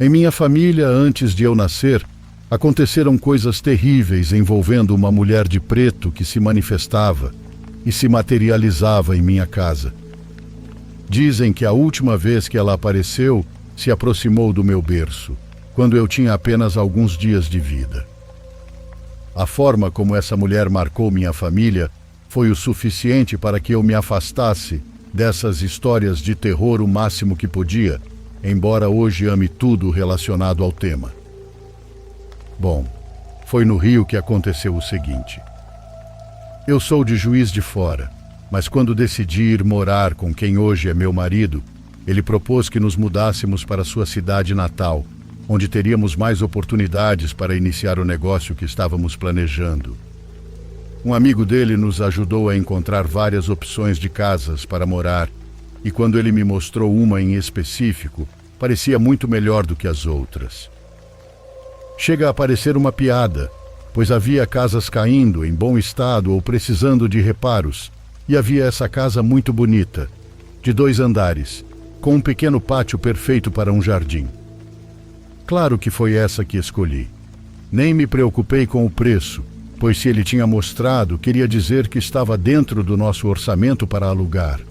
Em minha família, antes de eu nascer, aconteceram coisas terríveis envolvendo uma mulher de preto que se manifestava e se materializava em minha casa. Dizem que a última vez que ela apareceu, se aproximou do meu berço, quando eu tinha apenas alguns dias de vida. A forma como essa mulher marcou minha família foi o suficiente para que eu me afastasse dessas histórias de terror o máximo que podia, embora hoje ame tudo relacionado ao tema. Bom, foi no Rio que aconteceu o seguinte. Eu sou de Juiz de Fora, mas quando decidi ir morar com quem hoje é meu marido, ele propôs que nos mudássemos para sua cidade natal, onde teríamos mais oportunidades para iniciar o negócio que estávamos planejando. Um amigo dele nos ajudou a encontrar várias opções de casas para morar, e quando ele me mostrou uma em específico, parecia muito melhor do que as outras. Chega a parecer uma piada, pois havia casas caindo em bom estado ou precisando de reparos, e havia essa casa muito bonita, de 2 andares, com um pequeno pátio perfeito para um jardim. Claro que foi essa que escolhi. Nem me preocupei com o preço, pois se ele tinha mostrado, queria dizer que estava dentro do nosso orçamento para alugar.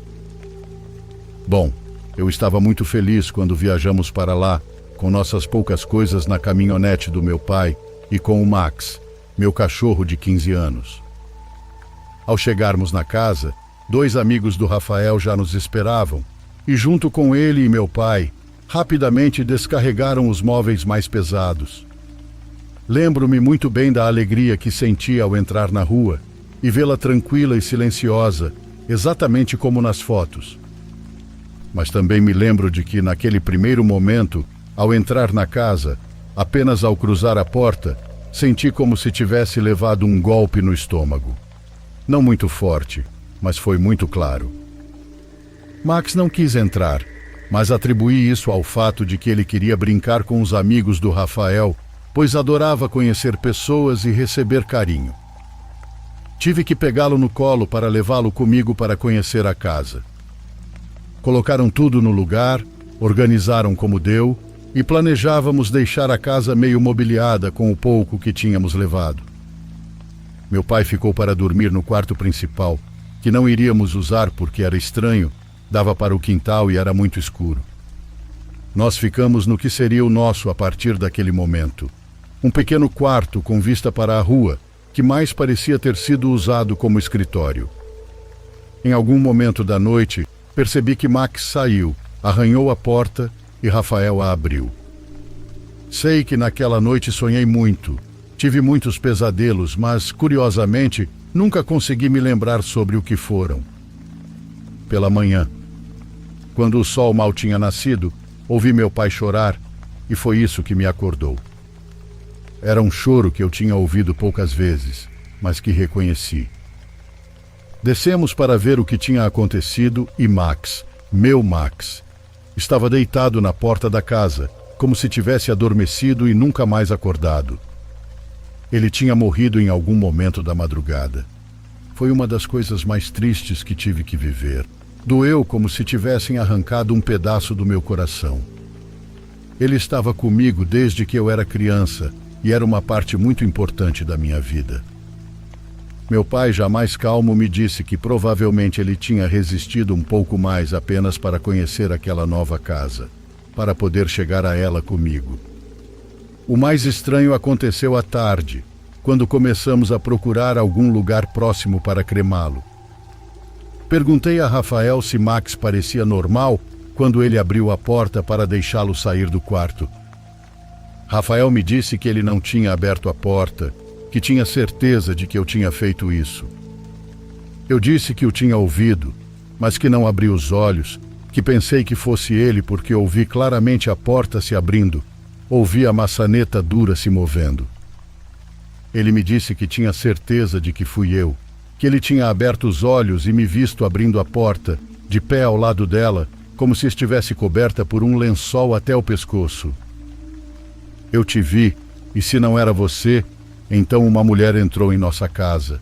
Bom, eu estava muito feliz quando viajamos para lá, com nossas poucas coisas na caminhonete do meu pai e com o Max, meu cachorro de 15 anos. Ao chegarmos na casa, 2 amigos do Rafael já nos esperavam, e junto com ele e meu pai, rapidamente descarregaram os móveis mais pesados. Lembro-me muito bem da alegria que senti ao entrar na rua e vê-la tranquila e silenciosa, exatamente como nas fotos. Mas também me lembro de que, naquele primeiro momento, ao entrar na casa, apenas ao cruzar a porta, senti como se tivesse levado um golpe no estômago. Não muito forte, mas foi muito claro. Max não quis entrar, mas atribuí isso ao fato de que ele queria brincar com os amigos do Rafael, pois adorava conhecer pessoas e receber carinho. Tive que pegá-lo no colo para levá-lo comigo para conhecer a casa. Colocaram tudo no lugar, organizaram como deu e planejávamos deixar a casa meio mobiliada com o pouco que tínhamos levado. Meu pai ficou para dormir no quarto principal, que não iríamos usar porque era estranho, dava para o quintal e era muito escuro. Nós ficamos no que seria o nosso a partir daquele momento. Um pequeno quarto com vista para a rua, que mais parecia ter sido usado como escritório. Em algum momento da noite, percebi que Max saiu, arranhou a porta e Rafael a abriu. Sei que naquela noite sonhei muito. Tive muitos pesadelos, mas, curiosamente, nunca consegui me lembrar sobre o que foram. Pela manhã, quando o sol mal tinha nascido, ouvi meu pai chorar e foi isso que me acordou. Era um choro que eu tinha ouvido poucas vezes, mas que reconheci. Descemos para ver o que tinha acontecido e Max, meu Max, estava deitado na porta da casa, como se tivesse adormecido e nunca mais acordado. Ele tinha morrido em algum momento da madrugada. Foi uma das coisas mais tristes que tive que viver. Doeu como se tivessem arrancado um pedaço do meu coração. Ele estava comigo desde que eu era criança e era uma parte muito importante da minha vida. Meu pai, já mais calmo, me disse que provavelmente ele tinha resistido um pouco mais apenas para conhecer aquela nova casa, para poder chegar a ela comigo. O mais estranho aconteceu à tarde, quando começamos a procurar algum lugar próximo para cremá-lo. Perguntei a Rafael se Max parecia normal quando ele abriu a porta para deixá-lo sair do quarto. Rafael me disse que ele não tinha aberto a porta, que tinha certeza de que eu tinha feito isso. Eu disse que o tinha ouvido, mas que não abri os olhos, que pensei que fosse ele porque ouvi claramente a porta se abrindo, ouvi a maçaneta dura se movendo. Ele me disse que tinha certeza de que fui eu, que ele tinha aberto os olhos e me visto abrindo a porta, de pé ao lado dela, como se estivesse coberta por um lençol até o pescoço. Eu te vi, e se não era você, então uma mulher entrou em nossa casa.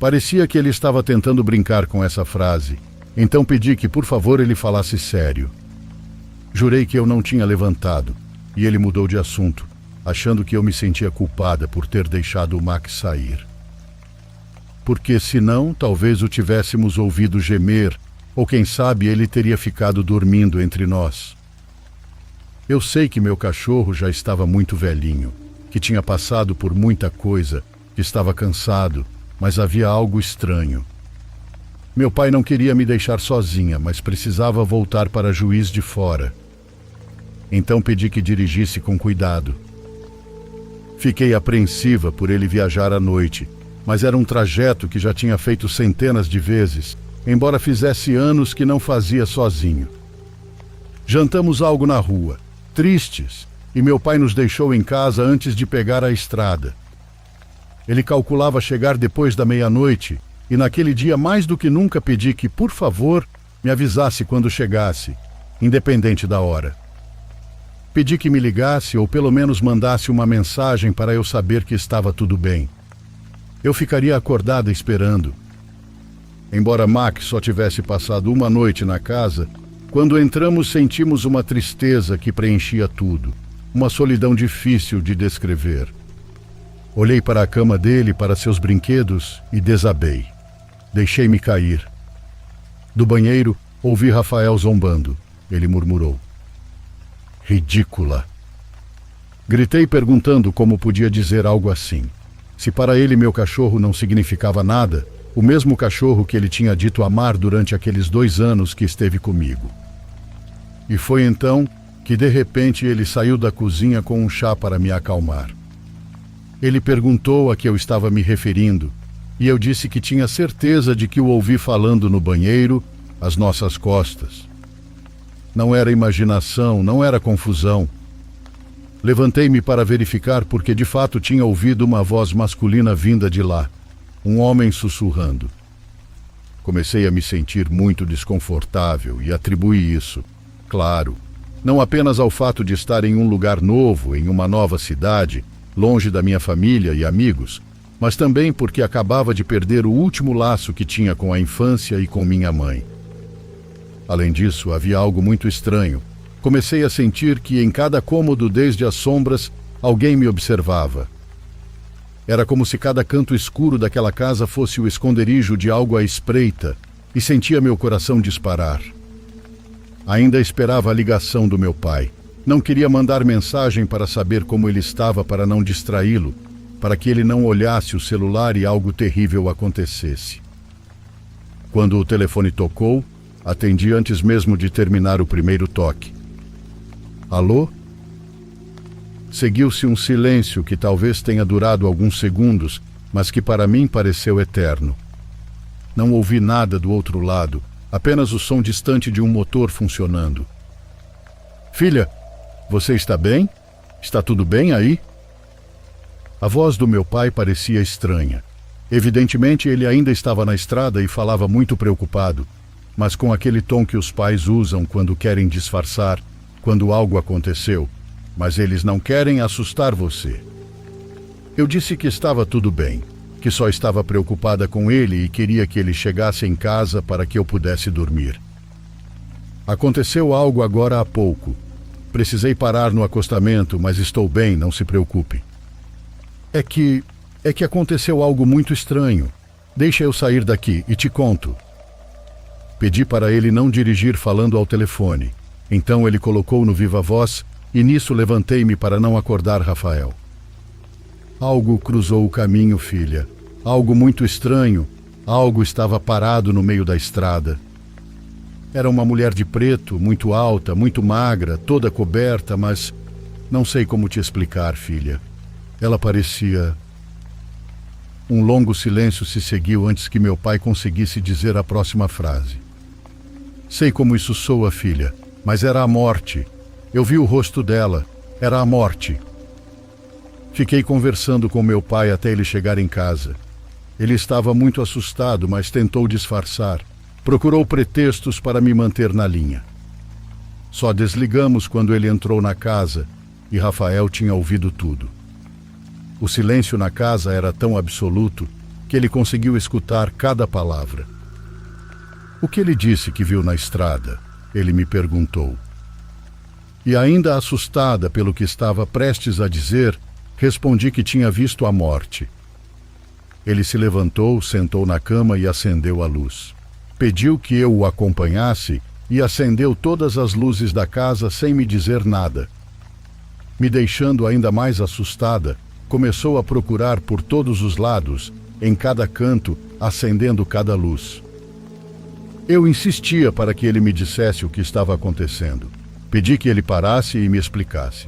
Parecia que ele estava tentando brincar com essa frase, então pedi que por favor ele falasse sério. Jurei que eu não tinha levantado, e ele mudou de assunto, achando que eu me sentia culpada por ter deixado o Max sair. Porque senão, talvez o tivéssemos ouvido gemer, ou quem sabe ele teria ficado dormindo entre nós. Eu sei que meu cachorro já estava muito velhinho, que tinha passado por muita coisa, que estava cansado, mas havia algo estranho. Meu pai não queria me deixar sozinha, mas precisava voltar para Juiz de Fora. Então pedi que dirigisse com cuidado. Fiquei apreensiva por ele viajar à noite, mas era um trajeto que já tinha feito centenas de vezes, embora fizesse anos que não fazia sozinho. Jantamos algo na rua, tristes, e meu pai nos deixou em casa antes de pegar a estrada. Ele calculava chegar depois da meia-noite, e naquele dia mais do que nunca pedi que, por favor, me avisasse quando chegasse, independente da hora. Pedi que me ligasse ou pelo menos mandasse uma mensagem para eu saber que estava tudo bem. Eu ficaria acordada esperando. Embora Max só tivesse passado uma noite na casa, quando entramos sentimos uma tristeza que preenchia tudo, uma solidão difícil de descrever. Olhei para a cama dele, para seus brinquedos e desabei. Deixei-me cair. Do banheiro, ouvi Rafael zombando. Ele murmurou: "Ridícula." Gritei perguntando como podia dizer algo assim. Se para ele meu cachorro não significava nada, o mesmo cachorro que ele tinha dito amar durante aqueles 2 anos que esteve comigo. E foi então que de repente ele saiu da cozinha com um chá para me acalmar. Ele perguntou a que eu estava me referindo, e eu disse que tinha certeza de que o ouvi falando no banheiro, às nossas costas. Não era imaginação, não era confusão. Levantei-me para verificar porque de fato tinha ouvido uma voz masculina vinda de lá, um homem sussurrando. Comecei a me sentir muito desconfortável e atribuí isso, claro, não apenas ao fato de estar em um lugar novo, em uma nova cidade, longe da minha família e amigos, mas também porque acabava de perder o último laço que tinha com a infância e com minha mãe. Além disso, havia algo muito estranho. Comecei a sentir que em cada cômodo, desde as sombras, alguém me observava. Era como se cada canto escuro daquela casa fosse o esconderijo de algo à espreita, e sentia meu coração disparar. Ainda esperava a ligação do meu pai. Não queria mandar mensagem para saber como ele estava para não distraí-lo, para que ele não olhasse o celular e algo terrível acontecesse. Quando o telefone tocou, atendi antes mesmo de terminar o primeiro toque. Alô? Seguiu-se um silêncio que talvez tenha durado alguns segundos, mas que para mim pareceu eterno. Não ouvi nada do outro lado, apenas o som distante de um motor funcionando. "Filha, você está bem? Está tudo bem aí?" A voz do meu pai parecia estranha. Evidentemente ele ainda estava na estrada e falava muito preocupado, mas com aquele tom que os pais usam quando querem disfarçar, quando algo aconteceu, mas eles não querem assustar você. Eu disse que estava tudo bem, que só estava preocupada com ele e queria que ele chegasse em casa para que eu pudesse dormir. Aconteceu algo agora há pouco. Precisei parar no acostamento, mas estou bem, não se preocupe. É que aconteceu algo muito estranho. Deixa eu sair daqui e te conto. Pedi para ele não dirigir falando ao telefone. Então ele colocou no viva-voz e nisso levantei-me para não acordar Rafael. Algo cruzou o caminho, filha. Algo muito estranho. Algo estava parado no meio da estrada. Era uma mulher de preto, muito alta, muito magra, toda coberta, mas não sei como te explicar, filha. Ela parecia... Um longo silêncio se seguiu antes que meu pai conseguisse dizer a próxima frase. Sei como isso soa, filha, mas era a morte. Eu vi o rosto dela. Era a morte. Fiquei conversando com meu pai até ele chegar em casa. Ele estava muito assustado, mas tentou disfarçar. Procurou pretextos para me manter na linha. Só desligamos quando ele entrou na casa e Rafael tinha ouvido tudo. O silêncio na casa era tão absoluto que ele conseguiu escutar cada palavra. "O que ele disse que viu na estrada?" ele me perguntou. e ainda assustada pelo que estava prestes a dizer, respondi que tinha visto a morte. Ele se levantou, sentou na cama e acendeu a luz. Pediu que eu o acompanhasse e acendeu todas as luzes da casa sem me dizer nada. Me deixando ainda mais assustada, começou a procurar por todos os lados, em cada canto, acendendo cada luz. Eu insistia para que ele me dissesse o que estava acontecendo. Pedi que ele parasse e me explicasse.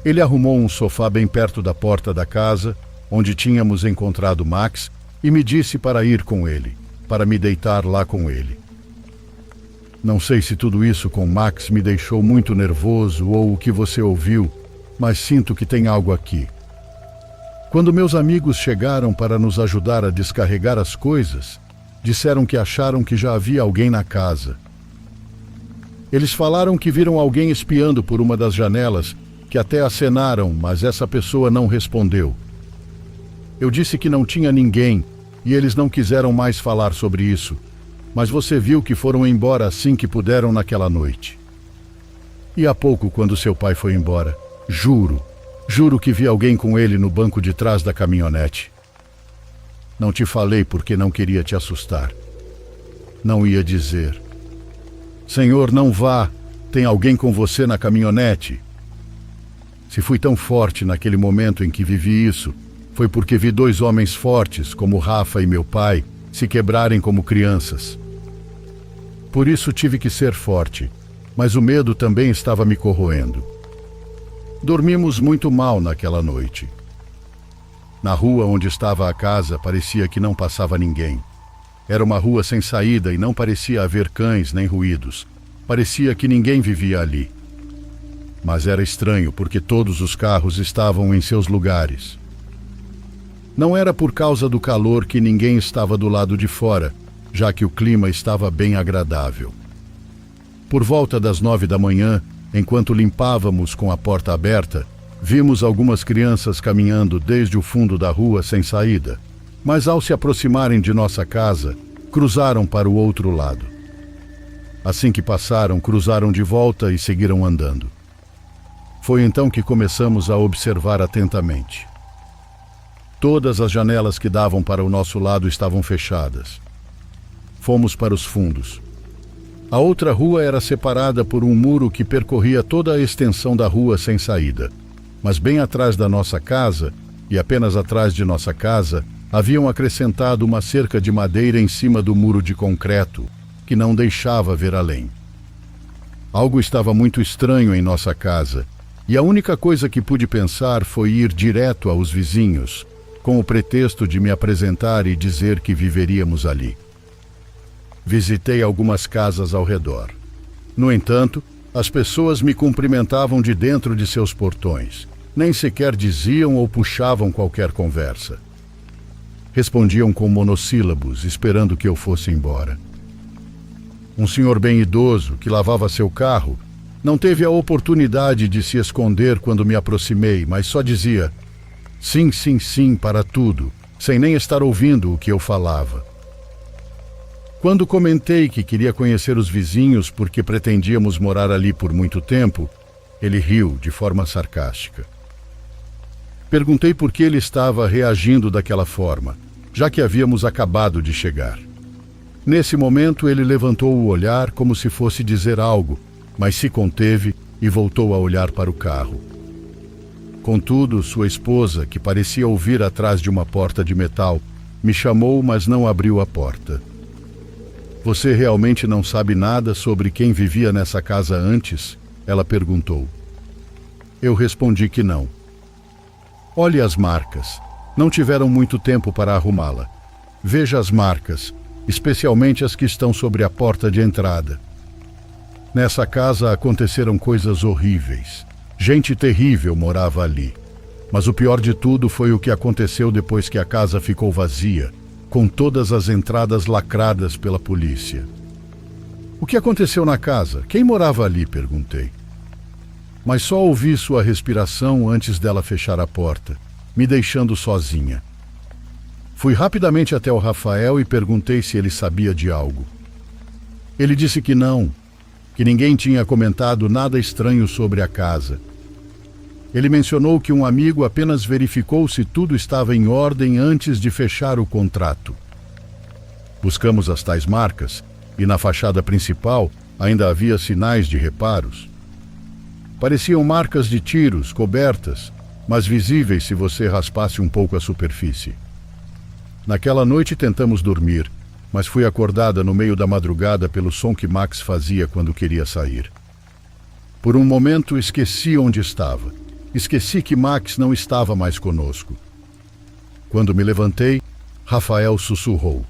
Ele arrumou um sofá bem perto da porta da casa, onde tínhamos encontrado Max, e me disse para ir com ele, para me deitar lá com ele. Não sei se tudo isso com Max me deixou muito nervoso ou o que você ouviu, mas sinto que tem algo aqui. Quando meus amigos chegaram para nos ajudar a descarregar as coisas, disseram que acharam que já havia alguém na casa. Eles falaram que viram alguém espiando por uma das janelas, que até acenaram, mas essa pessoa não respondeu. Eu disse que não tinha ninguém e eles não quiseram mais falar sobre isso, mas você viu que foram embora assim que puderam naquela noite. E há pouco, quando seu pai foi embora, juro que vi alguém com ele no banco de trás da caminhonete. Não te falei porque não queria te assustar. Não ia dizer: Senhor, não vá, tem alguém com você na caminhonete. Se fui tão forte naquele momento em que vivi isso, foi porque vi dois homens fortes, como Rafa e meu pai, se quebrarem como crianças. Por isso tive que ser forte, mas o medo também estava me corroendo. Dormimos muito mal naquela noite. Na rua onde estava a casa parecia que não passava ninguém. Era uma rua sem saída e não parecia haver cães nem ruídos. Parecia que ninguém vivia ali. Mas era estranho porque todos os carros estavam em seus lugares. Não era por causa do calor que ninguém estava do lado de fora, já que o clima estava bem agradável. Por volta das 9 da manhã, enquanto limpávamos com a porta aberta, vimos algumas crianças caminhando desde o fundo da rua sem saída, mas ao se aproximarem de nossa casa, cruzaram para o outro lado. Assim que passaram, cruzaram de volta e seguiram andando. Foi então que começamos a observar atentamente. Todas as janelas que davam para o nosso lado estavam fechadas. Fomos para os fundos. A outra rua era separada por um muro que percorria toda a extensão da rua sem saída. Mas bem atrás da nossa casa, e apenas atrás de nossa casa, haviam acrescentado uma cerca de madeira em cima do muro de concreto, que não deixava ver além. Algo estava muito estranho em nossa casa, e a única coisa que pude pensar foi ir direto aos vizinhos, com o pretexto de me apresentar e dizer que viveríamos ali. Visitei algumas casas ao redor. No entanto, as pessoas me cumprimentavam de dentro de seus portões. Nem sequer diziam ou puxavam qualquer conversa. Respondiam com monossílabos, esperando que eu fosse embora. Um senhor bem idoso, que lavava seu carro, não teve a oportunidade de se esconder quando me aproximei, mas só dizia sim, sim, sim para tudo, sem nem estar ouvindo o que eu falava. Quando comentei que queria conhecer os vizinhos porque pretendíamos morar ali por muito tempo, ele riu de forma sarcástica. Perguntei por que ele estava reagindo daquela forma, já que havíamos acabado de chegar. Nesse momento, ele levantou o olhar como se fosse dizer algo, mas se conteve e voltou a olhar para o carro. Contudo, sua esposa, que parecia ouvir atrás de uma porta de metal, me chamou, mas não abriu a porta. Você realmente não sabe nada sobre quem vivia nessa casa antes? Ela perguntou. Eu respondi que não. Olhe as marcas. Não tiveram muito tempo para arrumá-la. Veja as marcas, especialmente as que estão sobre a porta de entrada. Nessa casa aconteceram coisas horríveis. Gente terrível morava ali. Mas o pior de tudo foi o que aconteceu depois que a casa ficou vazia, com todas as entradas lacradas pela polícia. O que aconteceu na casa? Quem morava ali? Perguntei. Mas só ouvi sua respiração antes dela fechar a porta, me deixando sozinha. Fui rapidamente até o Rafael e perguntei se ele sabia de algo. Ele disse que não. que ninguém tinha comentado nada estranho sobre a casa. Ele mencionou que um amigo apenas verificou se tudo estava em ordem antes de fechar o contrato. Buscamos as tais marcas e na fachada principal ainda havia sinais de reparos. Pareciam marcas de tiros cobertas, mas visíveis se você raspasse um pouco a superfície. Naquela noite tentamos dormir, mas fui acordada no meio da madrugada pelo som que Max fazia quando queria sair. Por um momento esqueci onde estava. Esqueci que Max não estava mais conosco. Quando me levantei, Rafael sussurrou: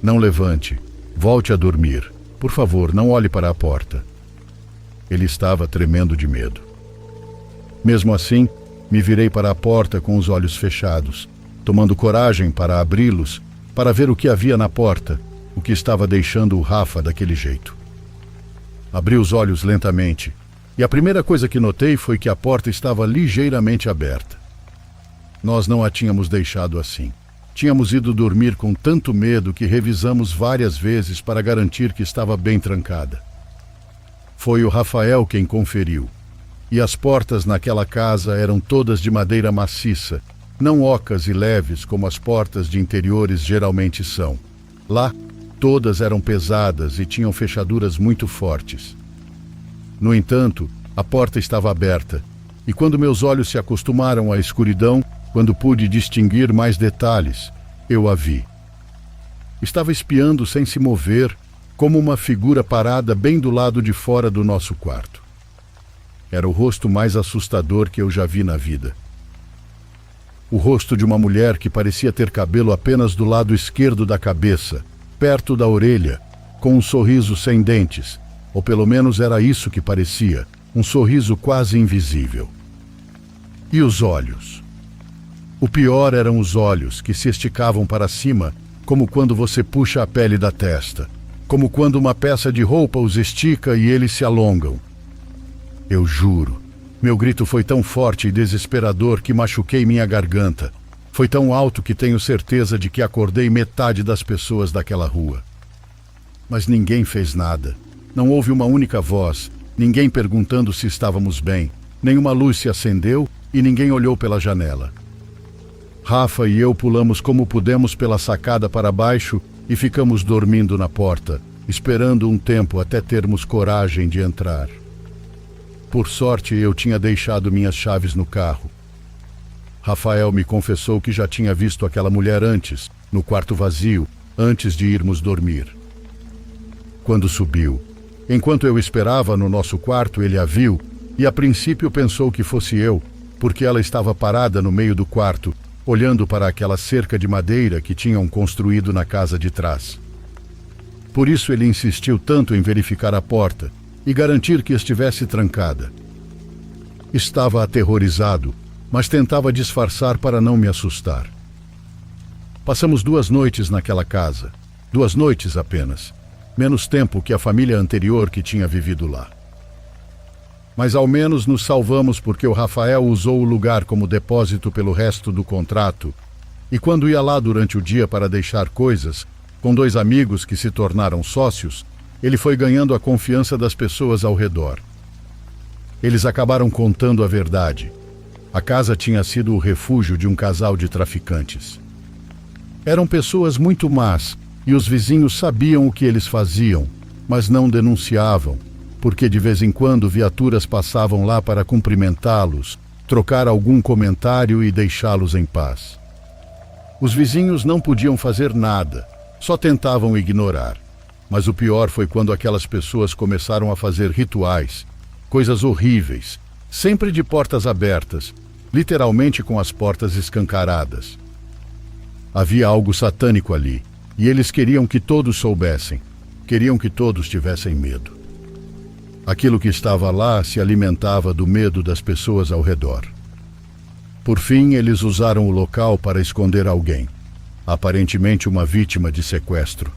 "Não levante, volte a dormir. Por favor, não olhe para a porta." Ele estava tremendo de medo. Mesmo assim, me virei para a porta com os olhos fechados, tomando coragem para abri-los, para ver o que havia na porta, o que estava deixando o Rafa daquele jeito. Abri os olhos lentamente, e a primeira coisa que notei foi que a porta estava ligeiramente aberta. Nós não a tínhamos deixado assim. Tínhamos ido dormir com tanto medo que revisamos várias vezes para garantir que estava bem trancada. Foi o Rafael quem conferiu. E as portas naquela casa eram todas de madeira maciça, não ocas e leves como as portas de interiores geralmente são. Lá, todas eram pesadas e tinham fechaduras muito fortes. No entanto, a porta estava aberta, e quando meus olhos se acostumaram à escuridão, quando pude distinguir mais detalhes, eu a vi. Estava espiando sem se mover, como uma figura parada bem do lado de fora do nosso quarto. Era o rosto mais assustador que eu já vi na vida. O rosto de uma mulher que parecia ter cabelo apenas do lado esquerdo da cabeça, perto da orelha, com um sorriso sem dentes, ou pelo menos era isso que parecia, um sorriso quase invisível. E os olhos? O pior eram os olhos, que se esticavam para cima, como quando você puxa a pele da testa, como quando uma peça de roupa os estica e eles se alongam. Eu juro, meu grito foi tão forte e desesperador que machuquei minha garganta. Foi tão alto que tenho certeza de que acordei metade das pessoas daquela rua. Mas ninguém fez nada. Não houve uma única voz, ninguém perguntando se estávamos bem, nenhuma luz se acendeu e ninguém olhou pela janela. Rafa e eu pulamos como pudemos pela sacada para baixo e ficamos dormindo na porta, esperando um tempo até termos coragem de entrar. Por sorte, eu tinha deixado minhas chaves no carro. Rafael me confessou que já tinha visto aquela mulher antes, no quarto vazio, antes de irmos dormir. Quando subiu, enquanto eu esperava no nosso quarto, ele a viu e a princípio pensou que fosse eu, porque ela estava parada no meio do quarto, olhando para aquela cerca de madeira que tinham construído na casa de trás. Por isso ele insistiu tanto em verificar a porta e garantir que estivesse trancada. Estava aterrorizado, mas tentava disfarçar para não me assustar. Passamos 2 noites naquela casa, 2 noites apenas, menos tempo que a família anterior que tinha vivido lá. Mas ao menos nos salvamos porque o Rafael usou o lugar como depósito pelo resto do contrato, e quando ia lá durante o dia para deixar coisas, com 2 amigos que se tornaram sócios, ele foi ganhando a confiança das pessoas ao redor. Eles acabaram contando a verdade. A casa tinha sido o refúgio de um casal de traficantes. Eram pessoas muito más, e os vizinhos sabiam o que eles faziam, mas não denunciavam, porque de vez em quando viaturas passavam lá para cumprimentá-los, trocar algum comentário e deixá-los em paz. Os vizinhos não podiam fazer nada, só tentavam ignorar. Mas o pior foi quando aquelas pessoas começaram a fazer rituais, coisas horríveis, sempre de portas abertas, literalmente com as portas escancaradas. Havia algo satânico ali, e eles queriam que todos soubessem, queriam que todos tivessem medo. Aquilo que estava lá se alimentava do medo das pessoas ao redor. Por fim, eles usaram o local para esconder alguém, aparentemente uma vítima de sequestro.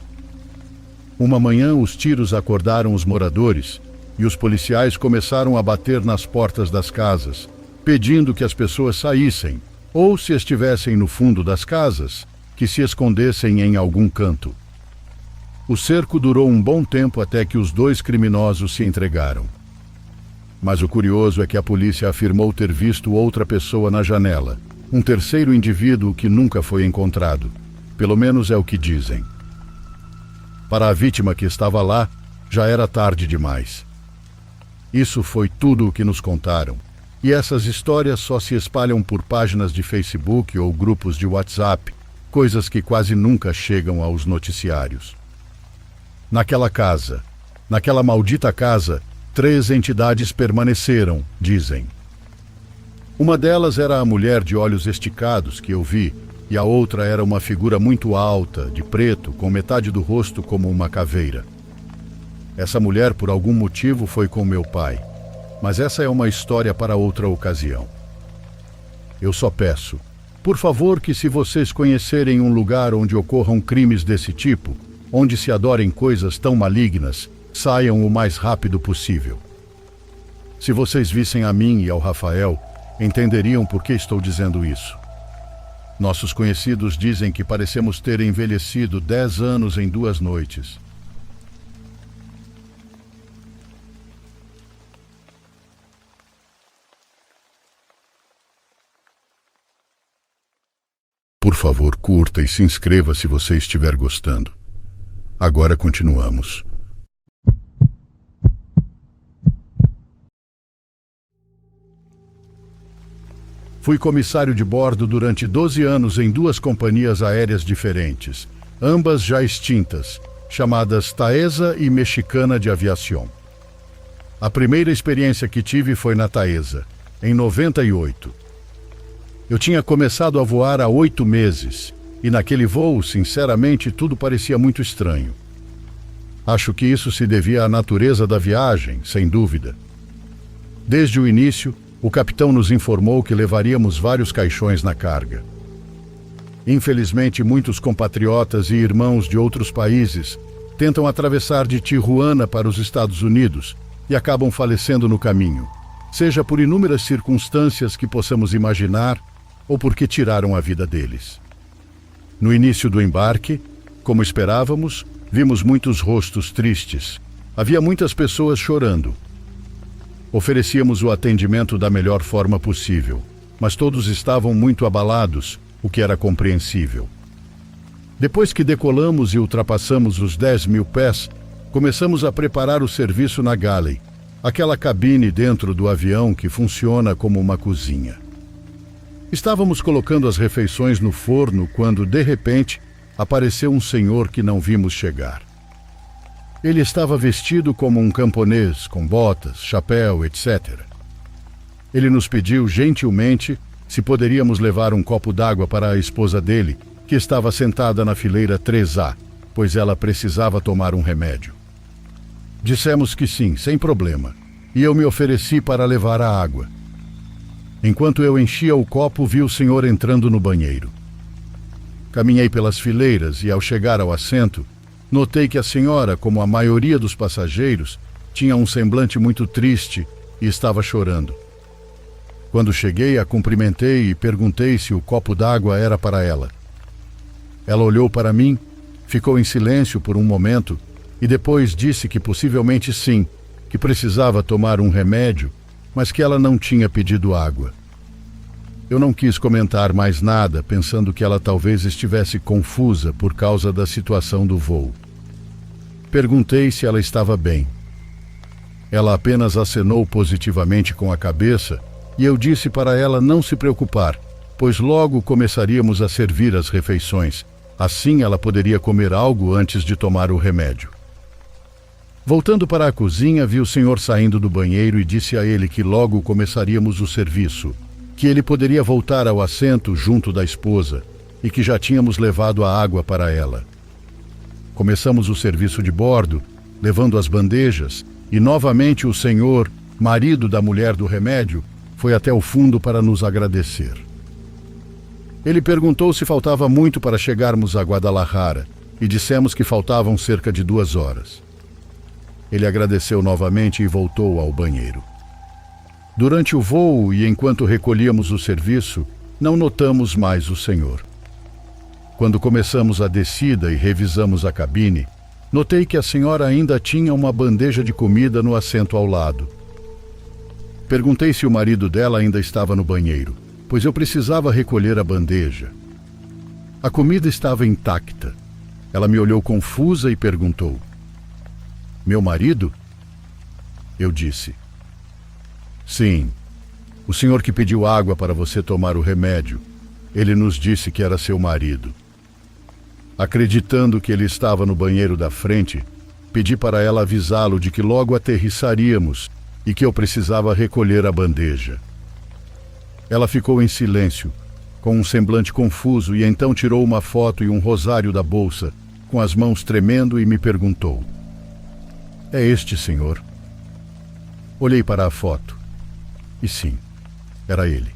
Uma manhã, os tiros acordaram os moradores e os policiais começaram a bater nas portas das casas, pedindo que as pessoas saíssem, ou, se estivessem no fundo das casas, que se escondessem em algum canto. O cerco durou um bom tempo até que os 2 criminosos se entregaram. Mas o curioso é que a polícia afirmou ter visto outra pessoa na janela, um terceiro indivíduo que nunca foi encontrado. Pelo menos é o que dizem. Para a vítima que estava lá, já era tarde demais. Isso foi tudo o que nos contaram. E essas histórias só se espalham por páginas de Facebook ou grupos de WhatsApp, coisas que quase nunca chegam aos noticiários. Naquela maldita casa, 3 entidades permaneceram, dizem. Uma delas era a mulher de olhos esticados que eu vi, e a outra era uma figura muito alta, de preto, com metade do rosto como uma caveira. Essa mulher, por algum motivo, foi com meu pai, mas essa é uma história para outra ocasião. Eu só peço, por favor, que se vocês conhecerem um lugar onde ocorram crimes desse tipo, onde se adorem coisas tão malignas, saiam o mais rápido possível. Se vocês vissem a mim e ao Rafael, entenderiam por que estou dizendo isso. Nossos conhecidos dizem que parecemos ter envelhecido 10 anos em 2 noites. Por favor, curta e se inscreva se você estiver gostando. Agora continuamos. Fui comissário de bordo durante 12 anos em 2 companhias aéreas diferentes, ambas já extintas, chamadas Taesa e Mexicana de Aviación. A primeira experiência que tive foi na Taesa, em 98. Eu tinha começado a voar há 8 meses, e naquele voo, sinceramente, tudo parecia muito estranho. Acho que isso se devia à natureza da viagem, sem dúvida. Desde o início, o capitão nos informou que levaríamos vários caixões na carga. Infelizmente, muitos compatriotas e irmãos de outros países tentam atravessar de Tijuana para os Estados Unidos e acabam falecendo no caminho, seja por inúmeras circunstâncias que possamos imaginar ou porque tiraram a vida deles. No início do embarque, como esperávamos, vimos muitos rostos tristes. Havia muitas pessoas chorando. Oferecíamos o atendimento da melhor forma possível, mas todos estavam muito abalados, o que era compreensível. Depois que decolamos e ultrapassamos os 10.000 pés, começamos a preparar o serviço na galley, aquela cabine dentro do avião que funciona como uma cozinha. Estávamos colocando as refeições no forno quando, de repente, apareceu um senhor que não vimos chegar. Ele estava vestido como um camponês, com botas, chapéu, etc. Ele nos pediu gentilmente se poderíamos levar um copo d'água para a esposa dele, que estava sentada na fileira 3A, pois ela precisava tomar um remédio. Dissemos que sim, sem problema, e eu me ofereci para levar a água. Enquanto eu enchia o copo, vi o senhor entrando no banheiro. Caminhei pelas fileiras e, ao chegar ao assento, notei que a senhora, como a maioria dos passageiros, tinha um semblante muito triste e estava chorando. Quando cheguei, a cumprimentei e perguntei se o copo d'água era para ela. Ela olhou para mim, ficou em silêncio por um momento e depois disse que possivelmente sim, que precisava tomar um remédio, mas que ela não tinha pedido água. Eu não quis comentar mais nada, pensando que ela talvez estivesse confusa por causa da situação do voo. Perguntei se ela estava bem. Ela apenas acenou positivamente com a cabeça e eu disse para ela não se preocupar, pois logo começaríamos a servir as refeições. Assim ela poderia comer algo antes de tomar o remédio. Voltando para a cozinha, vi o senhor saindo do banheiro e disse a ele que logo começaríamos o serviço, que ele poderia voltar ao assento junto da esposa e que já tínhamos levado a água para ela. Começamos o serviço de bordo, levando as bandejas, e novamente o senhor, marido da mulher do remédio, foi até o fundo para nos agradecer. Ele perguntou se faltava muito para chegarmos a Guadalajara e dissemos que faltavam cerca de 2 horas. Ele agradeceu novamente e voltou ao banheiro. Durante o voo e enquanto recolhíamos o serviço, não notamos mais o senhor. Quando começamos a descida e revisamos a cabine, Notei que a senhora ainda tinha uma bandeja de comida no assento ao lado. Perguntei se o marido dela ainda estava no banheiro, pois eu precisava recolher a bandeja. A comida estava intacta. Ela me olhou confusa e perguntou: "Meu marido?" Eu disse: "Sim, o senhor que pediu água para você tomar o remédio. Ele nos disse que era seu marido." Acreditando que ele estava no banheiro da frente, pedi para ela avisá-lo de que logo aterrissaríamos e que eu precisava recolher a bandeja. Ela ficou em silêncio, com um semblante confuso, e então tirou uma foto e um rosário da bolsa, com as mãos tremendo, e me perguntou: "É este, senhor?" Olhei para a foto. E sim, era ele.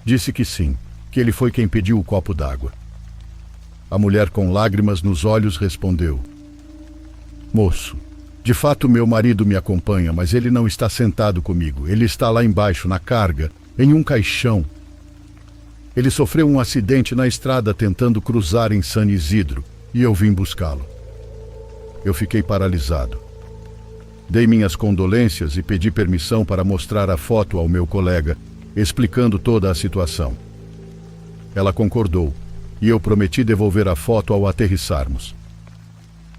Disse que sim, que ele foi quem pediu o copo d'água. A mulher, com lágrimas nos olhos, respondeu: "Moço, de fato meu marido me acompanha, mas ele não está sentado comigo. Ele está lá embaixo, na carga, em um caixão. Ele sofreu um acidente na estrada tentando cruzar em San Isidro, e eu vim buscá-lo." Eu fiquei paralisado. Dei minhas condolências e pedi permissão para mostrar a foto ao meu colega, explicando toda a situação. Ela concordou, e eu prometi devolver a foto ao aterrissarmos.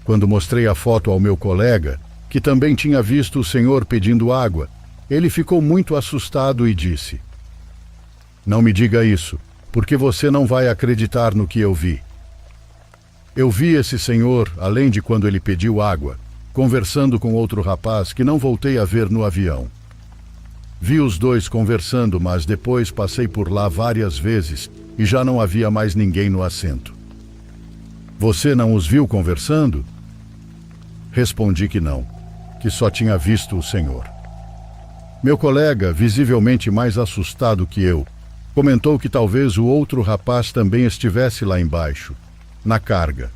Quando mostrei a foto ao meu colega, que também tinha visto o senhor pedindo água, ele ficou muito assustado e disse: "Não me diga isso, porque você não vai acreditar no que eu vi. Eu vi esse senhor, além de quando ele pediu água, conversando com outro rapaz que não voltei a ver no avião. Vi os dois conversando, mas depois passei por lá várias vezes e já não havia mais ninguém no assento." "Você não os viu conversando?" Respondi que não, que só tinha visto o senhor. Meu colega, visivelmente mais assustado que eu, comentou que talvez o outro rapaz também estivesse lá embaixo, na carga.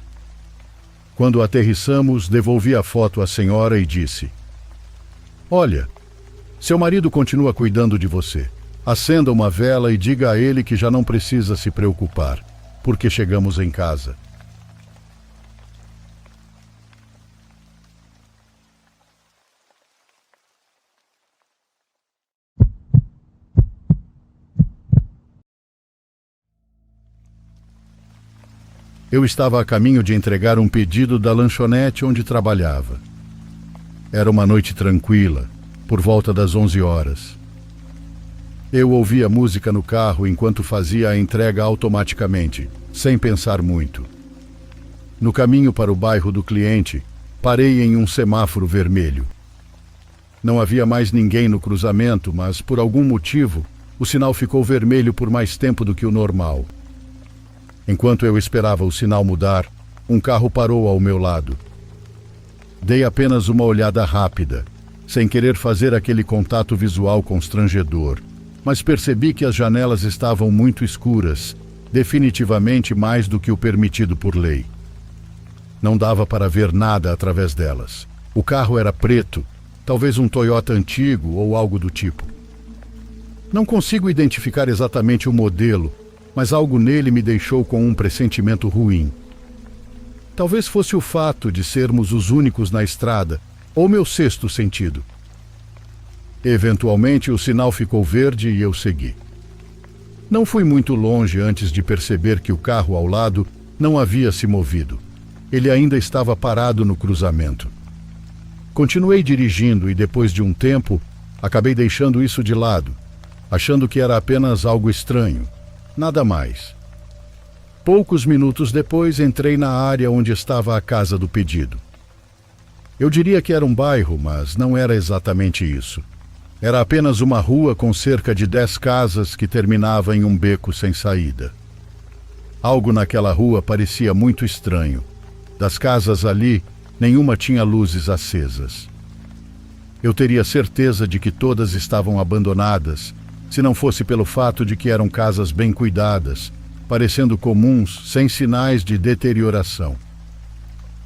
Quando aterrissamos, devolvi a foto à senhora e disse: "Olha, seu marido continua cuidando de você. Acenda uma vela e diga a ele que já não precisa se preocupar, porque chegamos em casa." Eu estava a caminho de entregar um pedido da lanchonete onde trabalhava. Era uma noite tranquila, por volta das 11 horas. Eu ouvia música no carro enquanto fazia a entrega automaticamente, sem pensar muito. No caminho para o bairro do cliente, parei em um semáforo vermelho. Não havia mais ninguém no cruzamento, mas por algum motivo, o sinal ficou vermelho por mais tempo do que o normal. Enquanto eu esperava o sinal mudar, um carro parou ao meu lado. Dei apenas uma olhada rápida, sem querer fazer aquele contato visual constrangedor, mas percebi que as janelas estavam muito escuras, definitivamente mais do que o permitido por lei. Não dava para ver nada através delas. O carro era preto, talvez um Toyota antigo ou algo do tipo. Não consigo identificar exatamente o modelo, mas algo nele me deixou com um pressentimento ruim. Talvez fosse o fato de sermos os únicos na estrada, ou meu sexto sentido. Eventualmente o sinal ficou verde e eu segui. Não fui muito longe antes de perceber que o carro ao lado não havia se movido. Ele ainda estava parado no cruzamento. Continuei dirigindo e depois de um tempo, acabei deixando isso de lado, achando que era apenas algo estranho. Nada mais. Poucos minutos depois, entrei na área onde estava a casa do pedido. Eu diria que era um bairro, mas não era exatamente isso. Era apenas uma rua com cerca de 10 casas que terminava em um beco sem saída. Algo naquela rua parecia muito estranho. Das casas ali, nenhuma tinha luzes acesas. Eu teria certeza de que todas estavam abandonadas, se não fosse pelo fato de que eram casas bem cuidadas, parecendo comuns, sem sinais de deterioração.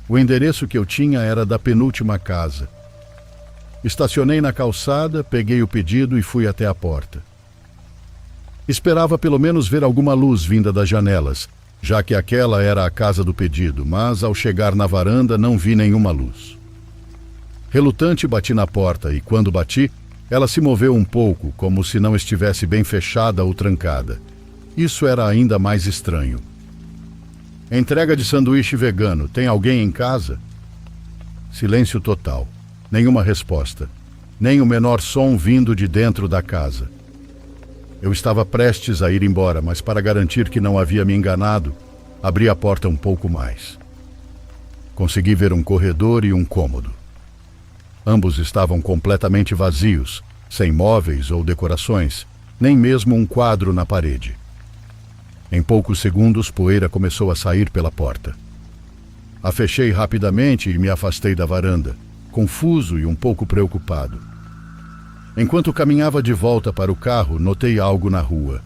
O endereço que eu tinha era da penúltima casa. Estacionei na calçada, peguei o pedido e fui até a porta. Esperava pelo menos ver alguma luz vinda das janelas, já que aquela era a casa do pedido, mas ao chegar na varanda não vi nenhuma luz. Relutante, bati na porta e, quando bati, ela se moveu um pouco, como se não estivesse bem fechada ou trancada. Isso era ainda mais estranho. Entrega de sanduíche vegano. Tem alguém em casa? Silêncio total. Nenhuma resposta. Nem o menor som vindo de dentro da casa. Eu estava prestes a ir embora, mas para garantir que não havia me enganado, abri a porta um pouco mais. Consegui ver um corredor e um cômodo. Ambos estavam completamente vazios, sem móveis ou decorações, nem mesmo um quadro na parede. Em poucos segundos, poeira começou a sair pela porta. A fechei rapidamente e me afastei da varanda, confuso e um pouco preocupado. Enquanto caminhava de volta para o carro, notei algo na rua.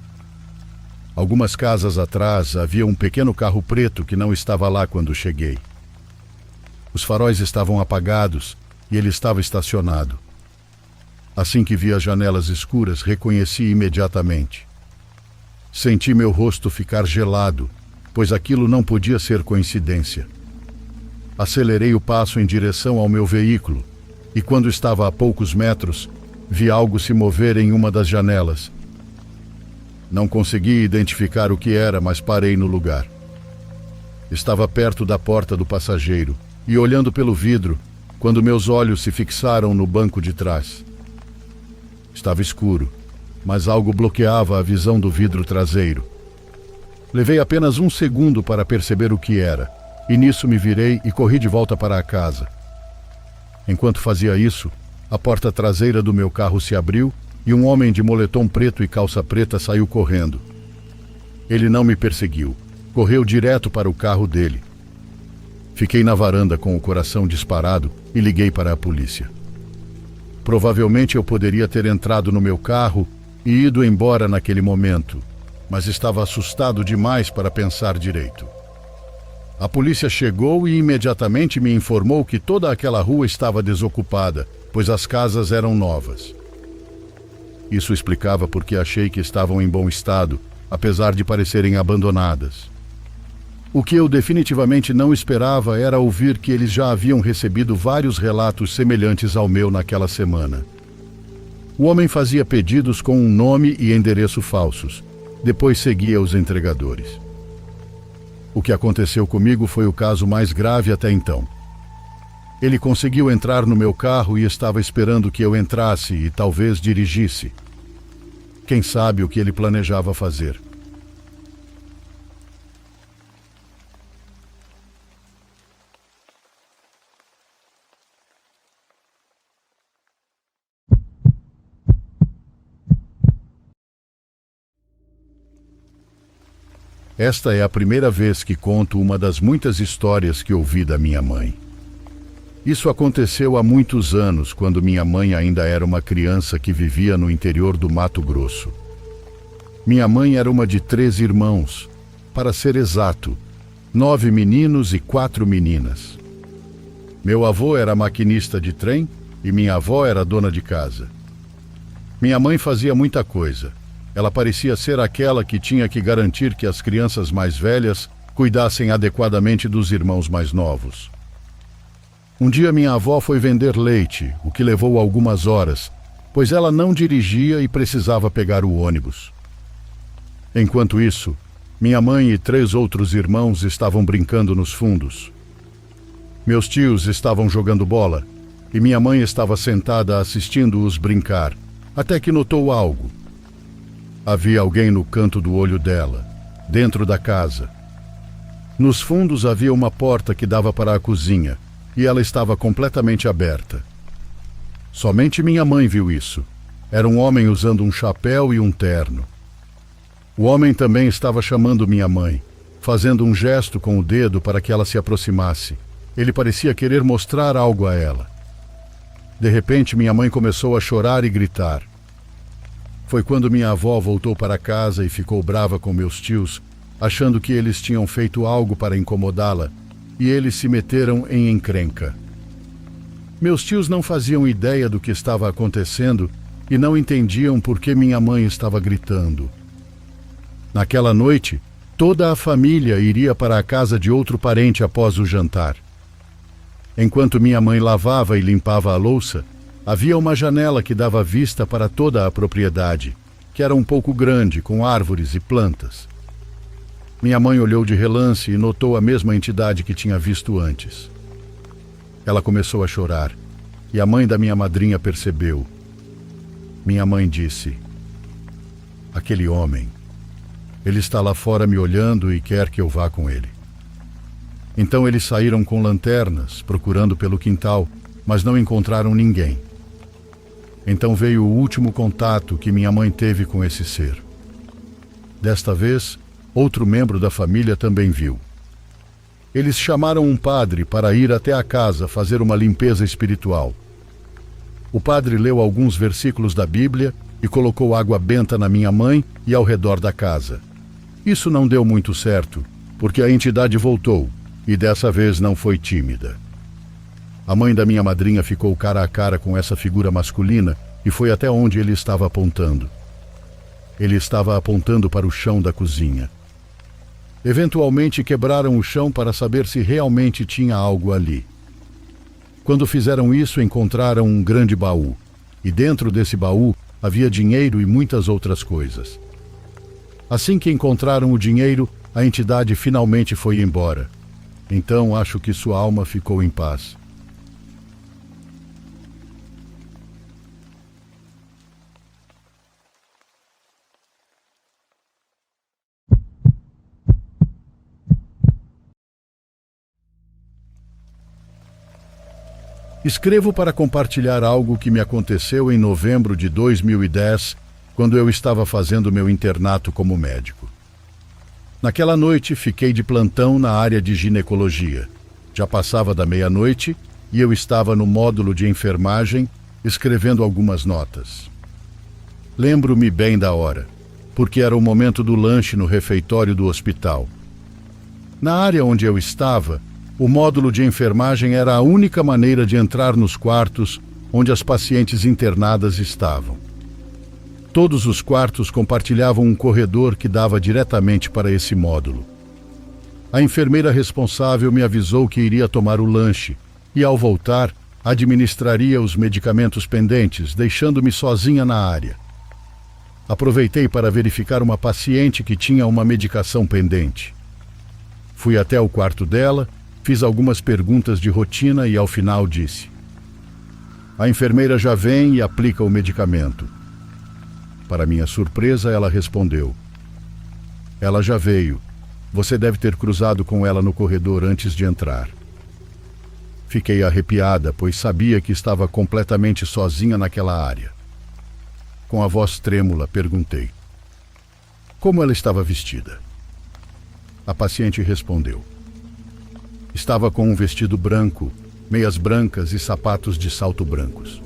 Algumas casas atrás havia um pequeno carro preto que não estava lá quando cheguei. Os faróis estavam apagados e ele estava estacionado. Assim que vi as janelas escuras, reconheci imediatamente. Senti meu rosto ficar gelado, pois aquilo não podia ser coincidência. Acelerei o passo em direção ao meu veículo e, quando estava a poucos metros, vi algo se mover em uma das janelas. Não consegui identificar o que era, mas parei no lugar. Estava perto da porta do passageiro e, olhando pelo vidro, quando meus olhos se fixaram no banco de trás. Estava escuro, mas algo bloqueava a visão do vidro traseiro. Levei apenas um segundo para perceber o que era, e nisso me virei e corri de volta para a casa. Enquanto fazia isso, a porta traseira do meu carro se abriu e um homem de moletom preto e calça preta saiu correndo. Ele não me perseguiu, correu direto para o carro dele. Fiquei na varanda com o coração disparado e liguei para a polícia. Provavelmente eu poderia ter entrado no meu carro e ido embora naquele momento, mas estava assustado demais para pensar direito. A polícia chegou e imediatamente me informou que toda aquela rua estava desocupada, pois as casas eram novas. Isso explicava porque achei que estavam em bom estado, apesar de parecerem abandonadas. O que eu definitivamente não esperava era ouvir que eles já haviam recebido vários relatos semelhantes ao meu naquela semana. O homem fazia pedidos com um nome e endereço falsos. Depois seguia os entregadores. O que aconteceu comigo foi o caso mais grave até então. Ele conseguiu entrar no meu carro e estava esperando que eu entrasse e talvez dirigisse. Quem sabe o que ele planejava fazer? Esta é a primeira vez que conto uma das muitas histórias que ouvi da minha mãe. Isso aconteceu há muitos anos, quando minha mãe ainda era uma criança que vivia no interior do Mato Grosso. Minha mãe era uma de 3 irmãos, para ser exato, 9 meninos e 4 meninas. Meu avô era maquinista de trem e minha avó era dona de casa. Minha mãe fazia muita coisa. Ela parecia ser aquela que tinha que garantir que as crianças mais velhas cuidassem adequadamente dos irmãos mais novos. Um dia minha avó foi vender leite, o que levou algumas horas, pois ela não dirigia e precisava pegar o ônibus. Enquanto isso, minha mãe e 3 outros irmãos estavam brincando nos fundos. Meus tios estavam jogando bola e minha mãe estava sentada assistindo-os brincar, até que notou algo. Havia alguém no canto do olho dela, dentro da casa. Nos fundos havia uma porta que dava para a cozinha, e ela estava completamente aberta. Somente minha mãe viu isso. Era um homem usando um chapéu e um terno. O homem também estava chamando minha mãe, fazendo um gesto com o dedo para que ela se aproximasse. Ele parecia querer mostrar algo a ela. De repente, minha mãe começou a chorar e gritar. Foi quando minha avó voltou para casa e ficou brava com meus tios, achando que eles tinham feito algo para incomodá-la, e eles se meteram em encrenca. Meus tios não faziam ideia do que estava acontecendo e não entendiam por que minha mãe estava gritando. Naquela noite, Toda a família iria para a casa de outro parente após o jantar. Enquanto minha mãe lavava e limpava a louça, havia uma janela que dava vista para toda a propriedade, que era um pouco grande, com árvores e plantas. Minha mãe olhou de relance e notou a mesma entidade que tinha visto antes. Ela começou a chorar, e a mãe da minha madrinha percebeu. Minha mãe disse: "Aquele homem, ele está lá fora me olhando e quer que eu vá com ele." Então eles saíram com lanternas, procurando pelo quintal, mas não encontraram ninguém. Então veio o último contato que minha mãe teve com esse ser. Desta vez, outro membro da família também viu. Eles chamaram um padre para ir até a casa fazer uma limpeza espiritual. O padre leu alguns versículos da Bíblia e colocou água benta na minha mãe e ao redor da casa. Isso não deu muito certo, porque a entidade voltou, e dessa vez não foi tímida. A mãe da minha madrinha ficou cara a cara com essa figura masculina e foi até onde ele estava apontando. Ele estava apontando para o chão da cozinha. Eventualmente quebraram o chão para saber se realmente tinha algo ali. Quando fizeram isso, encontraram um grande baú, e dentro desse baú havia dinheiro e muitas outras coisas. Assim que encontraram o dinheiro, a entidade finalmente foi embora. Então acho que sua alma ficou em paz. Escrevo para compartilhar algo que me aconteceu em novembro de 2010, quando eu estava fazendo meu internato como médico. Naquela noite, fiquei de plantão na área de ginecologia. Já passava da meia-noite e eu estava no módulo de enfermagem, escrevendo algumas notas. Lembro-me bem da hora, porque era o momento do lanche no refeitório do hospital. Na área onde eu estava, o módulo de enfermagem era a única maneira de entrar nos quartos onde as pacientes internadas estavam. Todos os quartos compartilhavam um corredor que dava diretamente para esse módulo. A enfermeira responsável me avisou que iria tomar o lanche e, ao voltar, administraria os medicamentos pendentes, deixando-me sozinha na área. Aproveitei para verificar uma paciente que tinha uma medicação pendente. Fui até o quarto dela, fiz algumas perguntas de rotina e, ao final, disse: "A enfermeira já vem e aplica o medicamento." Para minha surpresa, ela respondeu: "Ela já veio. Você deve ter cruzado com ela no corredor antes de entrar." Fiquei arrepiada, pois sabia que estava completamente sozinha naquela área. Com a voz trêmula, perguntei: "Como ela estava vestida?" A paciente respondeu: "Estava com um vestido branco, meias brancas e sapatos de salto brancos."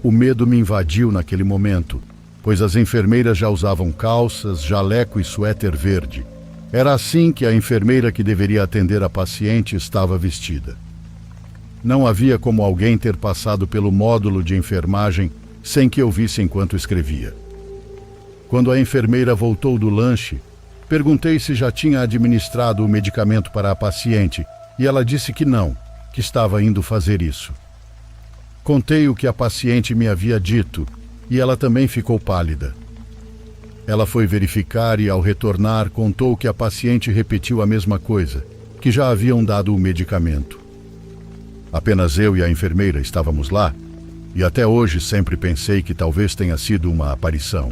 O medo me invadiu naquele momento, pois as enfermeiras já usavam calças, jaleco e suéter verde. Era assim que a enfermeira que deveria atender a paciente estava vestida. Não havia como alguém ter passado pelo módulo de enfermagem sem que eu visse enquanto escrevia. Quando a enfermeira voltou do lanche, perguntei se já tinha administrado o medicamento para a paciente e ela disse que não, que estava indo fazer isso. Contei o que a paciente me havia dito e ela também ficou pálida. Ela foi verificar e, ao retornar, contou que a paciente repetiu a mesma coisa, que já haviam dado o medicamento. Apenas eu e a enfermeira estávamos lá e até hoje sempre pensei que talvez tenha sido uma aparição.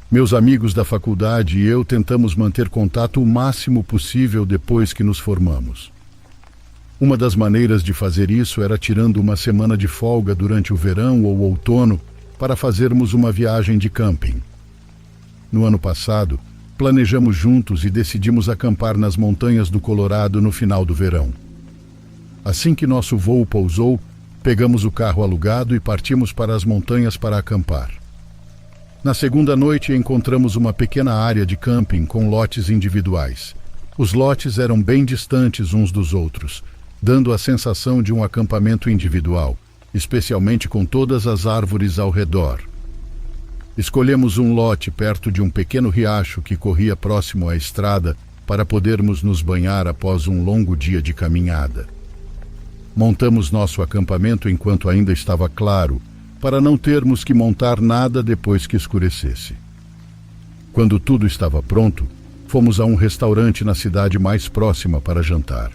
Meus amigos da faculdade e eu tentamos manter contato o máximo possível depois que nos formamos. Uma das maneiras de fazer isso era tirando uma semana de folga durante o verão ou outono para fazermos uma viagem de camping. No ano passado, planejamos juntos e decidimos acampar nas montanhas do Colorado no final do verão. Assim que nosso voo pousou, pegamos o carro alugado e partimos para as montanhas para acampar. Na segunda noite encontramos uma pequena área de camping com lotes individuais. Os lotes eram bem distantes uns dos outros, dando a sensação de um acampamento individual, especialmente com todas as árvores ao redor. Escolhemos um lote perto de um pequeno riacho que corria próximo à estrada para podermos nos banhar após um longo dia de caminhada. Montamos nosso acampamento enquanto ainda estava claro, para não termos que montar nada depois que escurecesse. Quando tudo estava pronto, fomos a um restaurante na cidade mais próxima para jantar.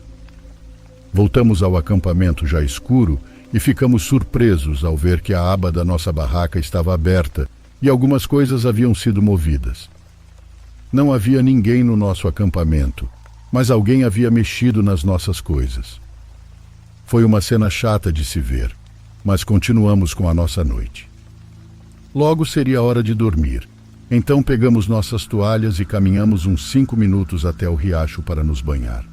Voltamos ao acampamento já escuro e ficamos surpresos ao ver que a aba da nossa barraca estava aberta e algumas coisas haviam sido movidas. Não havia ninguém no nosso acampamento, mas alguém havia mexido nas nossas coisas. Foi uma cena chata de se ver, mas continuamos com a nossa noite. Logo seria hora de dormir, então pegamos nossas toalhas e caminhamos uns 5 minutos até o riacho para nos banhar.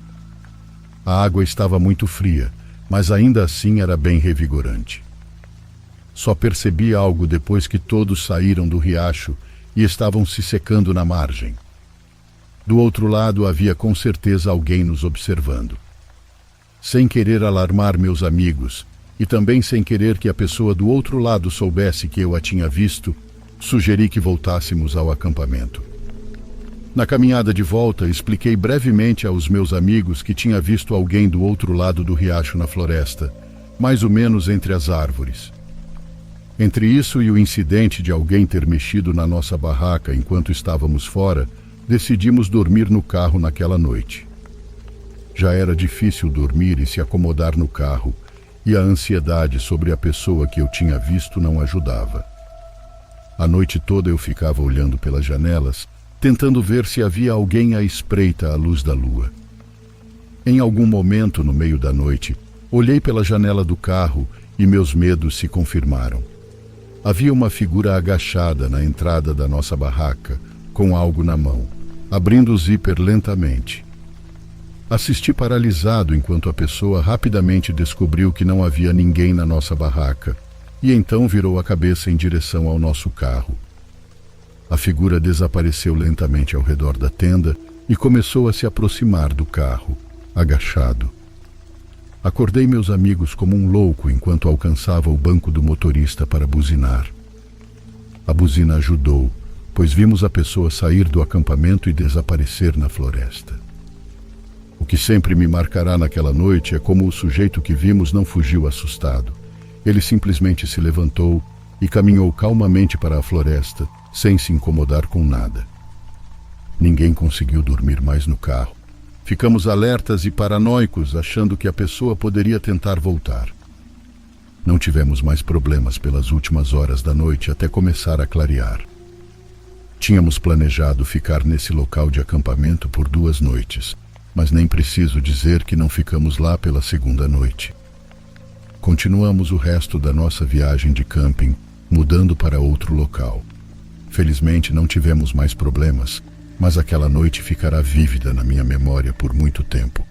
A água estava muito fria, mas ainda assim era bem revigorante. Só percebi algo depois que todos saíram do riacho e estavam se secando na margem. Do outro lado havia com certeza alguém nos observando. Sem querer alarmar meus amigos, e também sem querer que a pessoa do outro lado soubesse que eu a tinha visto, sugeri que voltássemos ao acampamento. Na caminhada de volta, expliquei brevemente aos meus amigos que tinha visto alguém do outro lado do riacho na floresta, mais ou menos entre as árvores. Entre isso e o incidente de alguém ter mexido na nossa barraca enquanto estávamos fora, decidimos dormir no carro naquela noite. Já era difícil dormir e se acomodar no carro, e a ansiedade sobre a pessoa que eu tinha visto não ajudava. A noite toda eu ficava olhando pelas janelas, tentando ver se havia alguém à espreita à luz da lua. Em algum momento, no meio da noite, olhei pela janela do carro e meus medos se confirmaram. Havia uma figura agachada na entrada da nossa barraca, com algo na mão, abrindo o zíper lentamente. Assisti paralisado enquanto a pessoa rapidamente descobriu que não havia ninguém na nossa barraca, e então virou a cabeça em direção ao nosso carro. A figura desapareceu lentamente ao redor da tenda e começou a se aproximar do carro, agachado. Acordei meus amigos como um louco enquanto alcançava o banco do motorista para buzinar. A buzina ajudou, pois vimos a pessoa sair do acampamento e desaparecer na floresta. O que sempre me marcará naquela noite é como o sujeito que vimos não fugiu assustado. Ele simplesmente se levantou e caminhou calmamente para a floresta, sem se incomodar com nada. Ninguém conseguiu dormir mais no carro. Ficamos alertas e paranoicos, achando que a pessoa poderia tentar voltar. Não tivemos mais problemas pelas últimas horas da noite até começar a clarear. Tínhamos planejado ficar nesse local de acampamento por 2 noites, mas nem preciso dizer que não ficamos lá pela segunda noite. Continuamos o resto da nossa viagem de camping, mudando para outro local. Felizmente não tivemos mais problemas, mas aquela noite ficará vívida na minha memória por muito tempo.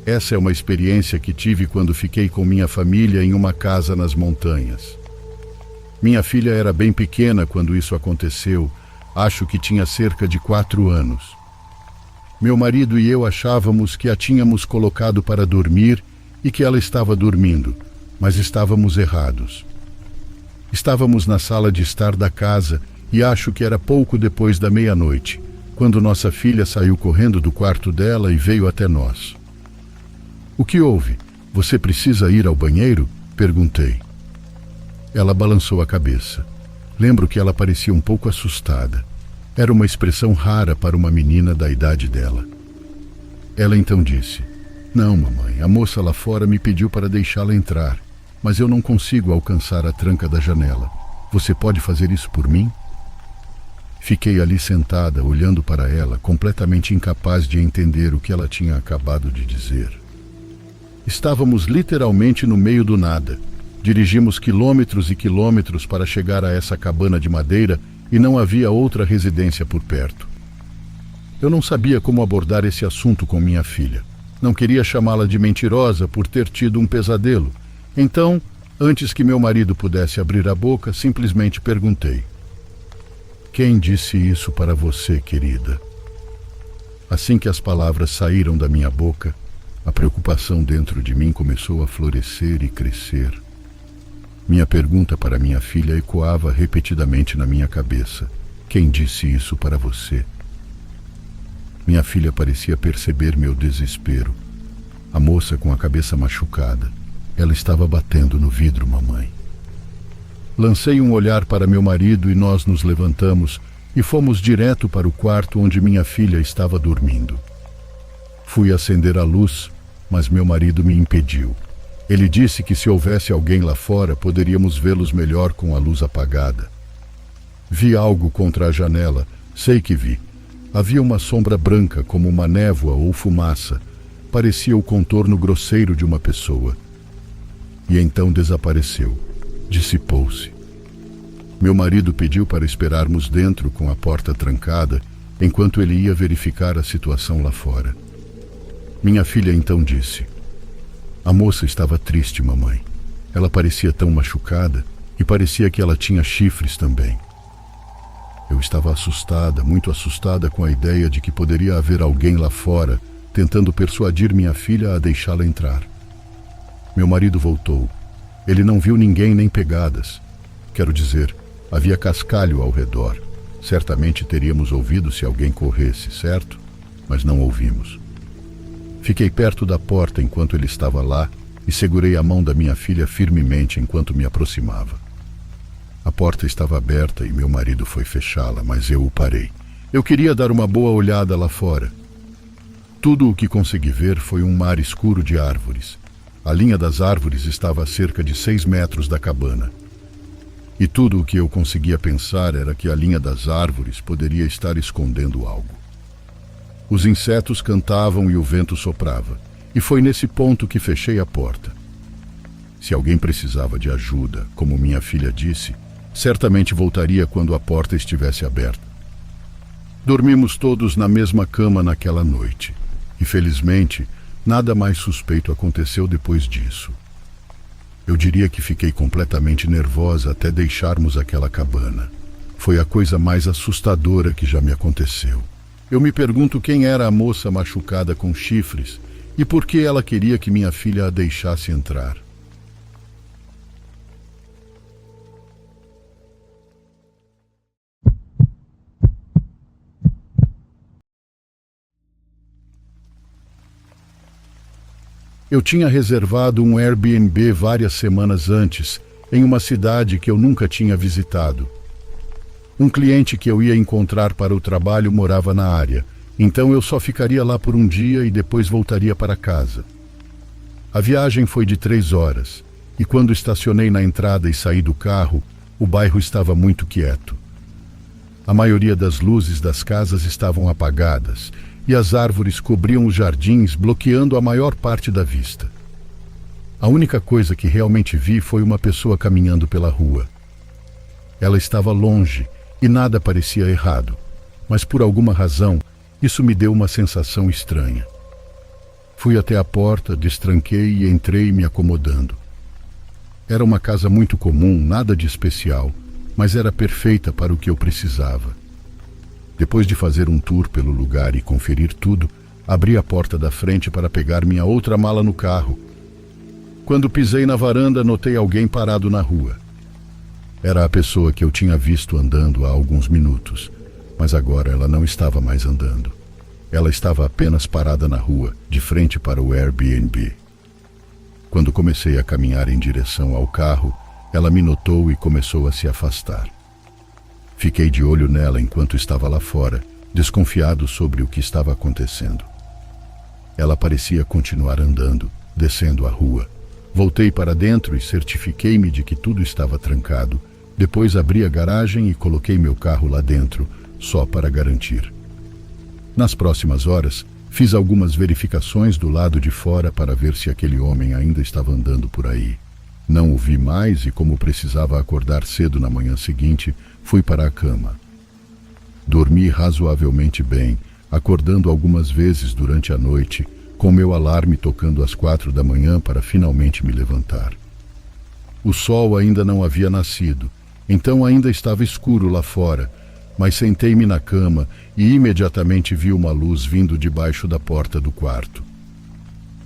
Essa é uma experiência que tive quando fiquei com minha família em uma casa nas montanhas. Minha filha era bem pequena quando isso aconteceu, acho que tinha cerca de 4 anos. Meu marido e eu achávamos que a tínhamos colocado para dormir e que ela estava dormindo, mas estávamos errados. Estávamos na sala de estar da casa e acho que era pouco depois da meia-noite, quando nossa filha saiu correndo do quarto dela e veio até nós. "O que houve? Você precisa ir ao banheiro?" perguntei. Ela balançou a cabeça. Lembro que ela parecia um pouco assustada. Era uma expressão rara para uma menina da idade dela. Ela então disse: "Não, mamãe, a moça lá fora me pediu para deixá-la entrar, mas eu não consigo alcançar a tranca da janela. Você pode fazer isso por mim?" Fiquei ali sentada, olhando para ela, completamente incapaz de entender o que ela tinha acabado de dizer. Estávamos literalmente no meio do nada. Dirigimos quilômetros e quilômetros para chegar a essa cabana de madeira e não havia outra residência por perto. Eu não sabia como abordar esse assunto com minha filha. Não queria chamá-la de mentirosa por ter tido um pesadelo. Então, antes que meu marido pudesse abrir a boca, simplesmente perguntei: "Quem disse isso para você, querida?" Assim que as palavras saíram da minha boca, a preocupação dentro de mim começou a florescer e crescer. Minha pergunta para minha filha ecoava repetidamente na minha cabeça: "Quem disse isso para você?" Minha filha parecia perceber meu desespero. A moça com a cabeça machucada. Ela estava batendo no vidro, mamãe. Lancei um olhar para meu marido e nós nos levantamos e fomos direto para o quarto onde minha filha estava dormindo. Fui acender a luz, mas meu marido me impediu. Ele disse que se houvesse alguém lá fora, poderíamos vê-los melhor com a luz apagada. Vi algo contra a janela, sei que vi. Havia uma sombra branca como uma névoa ou fumaça. Parecia o contorno grosseiro de uma pessoa. E então desapareceu, dissipou-se. Meu marido pediu para esperarmos dentro com a porta trancada, enquanto ele ia verificar a situação lá fora. Minha filha então disse: "A moça estava triste, mamãe. Ela parecia tão machucada e parecia que ela tinha chifres também." Eu estava assustada, muito assustada com a ideia de que poderia haver alguém lá fora tentando persuadir minha filha a deixá-la entrar. Meu marido voltou. Ele não viu ninguém nem pegadas. Quero dizer, havia cascalho ao redor. Certamente teríamos ouvido se alguém corresse, certo? Mas não ouvimos. Fiquei perto da porta enquanto ele estava lá e segurei a mão da minha filha firmemente enquanto me aproximava. A porta estava aberta e meu marido foi fechá-la, mas eu o parei. Eu queria dar uma boa olhada lá fora. Tudo o que consegui ver foi um mar escuro de árvores. A linha das árvores estava a cerca de 6 metros da cabana. E tudo o que eu conseguia pensar era que a linha das árvores poderia estar escondendo algo. Os insetos cantavam e o vento soprava, e foi nesse ponto que fechei a porta. Se alguém precisava de ajuda, como minha filha disse, certamente voltaria quando a porta estivesse aberta. Dormimos todos na mesma cama naquela noite, e felizmente nada mais suspeito aconteceu depois disso. Eu diria que fiquei completamente nervosa até deixarmos aquela cabana. Foi a coisa mais assustadora que já me aconteceu. Eu me pergunto quem era a moça machucada com chifres e por que ela queria que minha filha a deixasse entrar. Eu tinha reservado um Airbnb várias semanas antes, em uma cidade que eu nunca tinha visitado. Um cliente que eu ia encontrar para o trabalho morava na área, então eu só ficaria lá por um dia e depois voltaria para casa. A viagem foi de 3 horas, e quando estacionei na entrada e saí do carro, o bairro estava muito quieto. A maioria das luzes das casas estavam apagadas, e as árvores cobriam os jardins, bloqueando a maior parte da vista. A única coisa que realmente vi foi uma pessoa caminhando pela rua. Ela estava longe e nada parecia errado, mas por alguma razão, isso me deu uma sensação estranha. Fui até a porta, destranquei e entrei me acomodando. Era uma casa muito comum, nada de especial, mas era perfeita para o que eu precisava. Depois de fazer um tour pelo lugar e conferir tudo, abri a porta da frente para pegar minha outra mala no carro. Quando pisei na varanda, notei alguém parado na rua. Era a pessoa que eu tinha visto andando há alguns minutos, mas agora ela não estava mais andando. Ela estava apenas parada na rua, de frente para o Airbnb. Quando comecei a caminhar em direção ao carro, ela me notou e começou a se afastar. Fiquei de olho nela enquanto estava lá fora, desconfiado sobre o que estava acontecendo. Ela parecia continuar andando, descendo a rua. Voltei para dentro e certifiquei-me de que tudo estava trancado. Depois abri a garagem e coloquei meu carro lá dentro, só para garantir. Nas próximas horas, fiz algumas verificações do lado de fora para ver se aquele homem ainda estava andando por aí. Não o vi mais e, como precisava acordar cedo na manhã seguinte, fui para a cama. Dormi razoavelmente bem, acordando algumas vezes durante a noite, com meu alarme tocando às 4 da manhã para finalmente me levantar. O sol ainda não havia nascido, então ainda estava escuro lá fora, mas sentei-me na cama e imediatamente vi uma luz vindo debaixo da porta do quarto.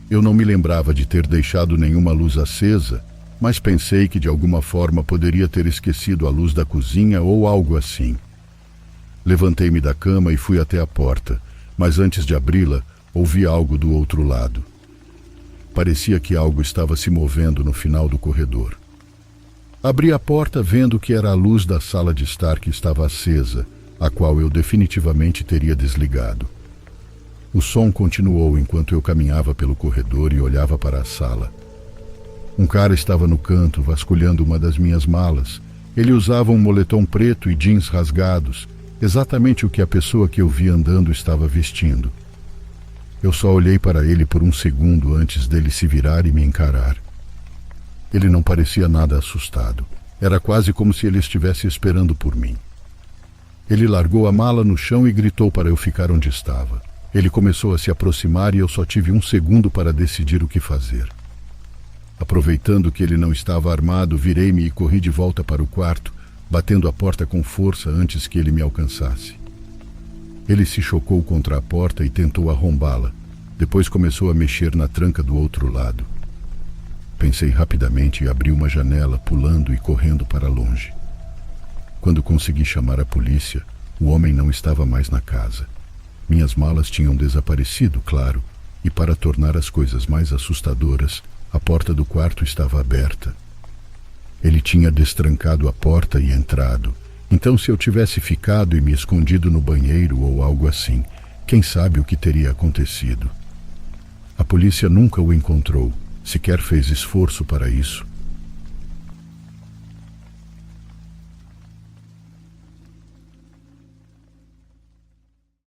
Eu não me lembrava de ter deixado nenhuma luz acesa, mas pensei que de alguma forma poderia ter esquecido a luz da cozinha ou algo assim. Levantei-me da cama e fui até a porta, mas antes de abri-la, ouvi algo do outro lado. Parecia que algo estava se movendo no final do corredor. Abri a porta vendo que era a luz da sala de estar que estava acesa, a qual eu definitivamente teria desligado. O som continuou enquanto eu caminhava pelo corredor e olhava para a sala. Um cara estava no canto vasculhando uma das minhas malas. Ele usava um moletom preto e jeans rasgados, exatamente o que a pessoa que eu vi andando estava vestindo. Eu só olhei para ele por um segundo antes dele se virar e me encarar. Ele não parecia nada assustado. Era quase como se ele estivesse esperando por mim. Ele largou a mala no chão e gritou para eu ficar onde estava. Ele começou a se aproximar e eu só tive um segundo para decidir o que fazer. Aproveitando que ele não estava armado, virei-me e corri de volta para o quarto, batendo a porta com força antes que ele me alcançasse. Ele se chocou contra a porta e tentou arrombá-la. Depois começou a mexer na tranca do outro lado. Pensei rapidamente e abri uma janela, pulando e correndo para longe. Quando consegui chamar a polícia, o homem não estava mais na casa. Minhas malas tinham desaparecido, claro, e para tornar as coisas mais assustadoras, a porta do quarto estava aberta. Ele tinha destrancado a porta e entrado. Então, se eu tivesse ficado e me escondido no banheiro ou algo assim, quem sabe o que teria acontecido? A polícia nunca o encontrou, sequer fez esforço para isso.